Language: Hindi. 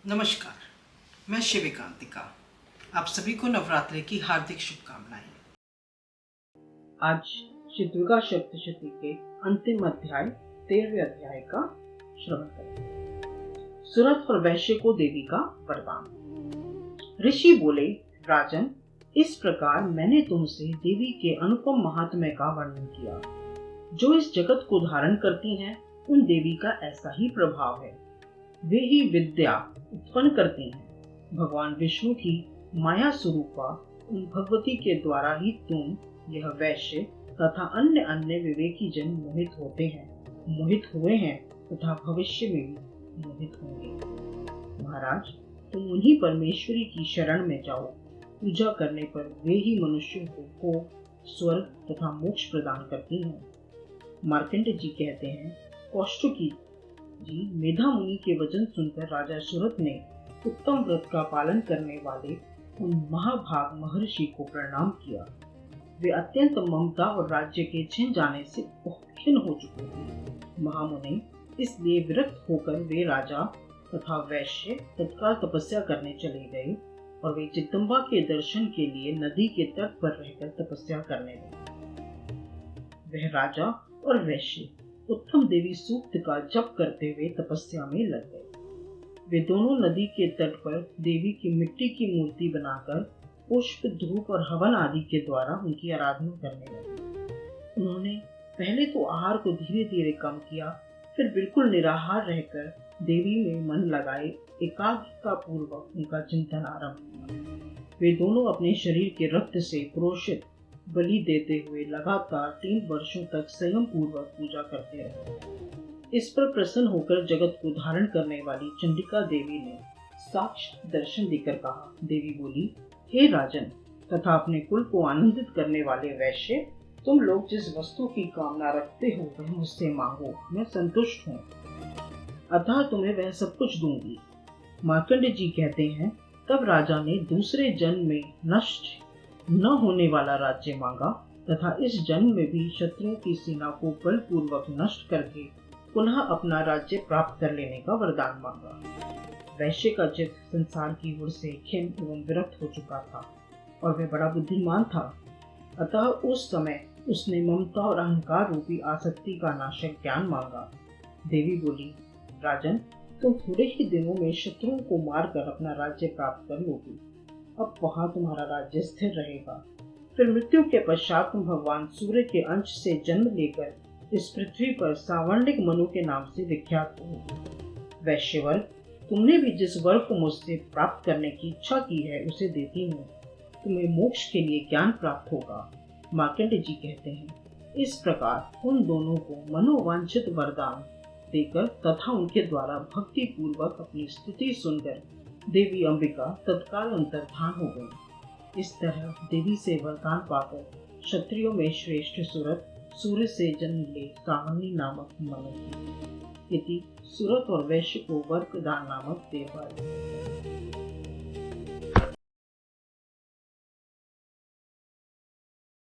नमस्कार, मैं शिविकांतिका। आप सभी को नवरात्रि की हार्दिक शुभकामनाएं। आज श्री दुर्गा सप्तशती के अंतिम अध्याय 13वें अध्याय का श्रवण करें। सुरथ और वैश्य को देवी का वरदान। ऋषि बोले, राजन, इस प्रकार मैंने तुमसे देवी के अनुपम महात्म्य का वर्णन किया। जो इस जगत को धारण करती हैं, उन देवी का ऐसा ही प्रभाव है। वे ही विद्या उत्पन्न करती हैं। भगवान विष्णु की माया स्वरूपा उन भगवती के द्वारा ही तुम, यह वैश्य तथा अन्य विवेकी जन मोहित होते हैं, मोहित हुए हैं तथा भविष्य में भी मोहित होंगे। महाराज, तुम उन्हीं परमेश्वरी की शरण में जाओ। पूजा करने पर वे ही मनुष्यों को स्वर्ग तथा मोक्ष प्रदान करती हैं। मार्कंडेय जी कहते हैं, कौष्टुकी जी मेधा मुनि के वचन सुनकर राजा सुरथ ने उत्तम व्रत का पालन करने वाले उन महाभाग महर्षि को प्रणाम किया। वे अत्यंत ममता और राज्य के छिन जाने से खिन्न हो चुके थे। महामुनि इसलिए विरक्त होकर वे राजा तथा वैश्य तत्काल तपस्या करने चले गए और वे जगदम्बा के दर्शन के लिए नदी के तट पर रहकर तपस्या करने लगे। वह राजा और वैश्य उत्तम देवी सूक्त का जप करते हुए तपस्या में लग गए। वे दोनों नदी के तट पर देवी की मिट्टी की मूर्ति बनाकर पुष्प, धूप और हवन आदि के द्वारा उनकी आराधना करने लगे। उन्होंने पहले तो आहार को धीरे धीरे कम किया, फिर बिल्कुल निराहार रहकर देवी में मन लगाए एकाग्रता पूर्वक उनका चिंतन आरंभ किया। वे दोनों अपने शरीर के रक्त से प्रोषित बलि देते हुए लगातार 3 वर्षों तक संयम पूर्वक पूजा करते रहे। इस पर प्रसन्न होकर जगत को धारण करने वाली चंडिका देवी ने साक्षात दर्शन देकर कहा। देवी बोली, हे राजन तथा अपने कुल को आनंदित करने वाले वैश्य, तुम लोग जिस वस्तु की कामना रखते हो वह मुझसे मांगो, मैं संतुष्ट हूँ, अतः तुम्हें वह सब कुछ दूंगी। मार्कंडेय जी कहते हैं, तब राजा ने दूसरे जन्म में नष्ट न होने वाला राज्य मांगा तथा इस जन्म में भी शत्रुओं की सेना को बलपूर्वक नष्ट करके पुनः अपना राज्य प्राप्त कर लेने का वरदान मांगा। वैश्य का चित्त संसार की ओर से खिन्न एवं विरक्त हो चुका था और वह बड़ा बुद्धिमान था, अतः उस समय उसने ममता और अहंकार रूपी आसक्ति का नाशक ज्ञान मांगा। देवी बोली, राजन, तुम थोड़े ही दिनों में शत्रुओं को मारकर अपना राज्य प्राप्त कर लोगे। अब वहां तुम्हारा राज्य स्थिर रहेगा। फिर मृत्यु के पश्चात तुम भगवान सूर्य के अंश से जन्म लेकर इस पृथ्वी पर सावर्णिक मनु के नाम से विख्यात हो। वैश्यवर्ग, तुमने भी जिस वर को मुझसे प्राप्त करने की इच्छा की है उसे देती हूँ। तुम्हें मोक्ष के लिए ज्ञान प्राप्त होगा। मार्कंडेय जी कहते हैं, इस प्रकार उन दोनों को मनोवांछित वरदान देकर तथा उनके द्वारा भक्ति पूर्वक अपनी स्तुति सुनकर देवी अंबिका तत्काल अंतर्धान हो गई। इस तरह देवी से वरदान पाकर क्षत्रियों में श्रेष्ठ सुरथ सूर्य से जन्म ले सावनी नामक मनु। इति सुरथ और वैश्य को वर प्रदान नामक देवालय।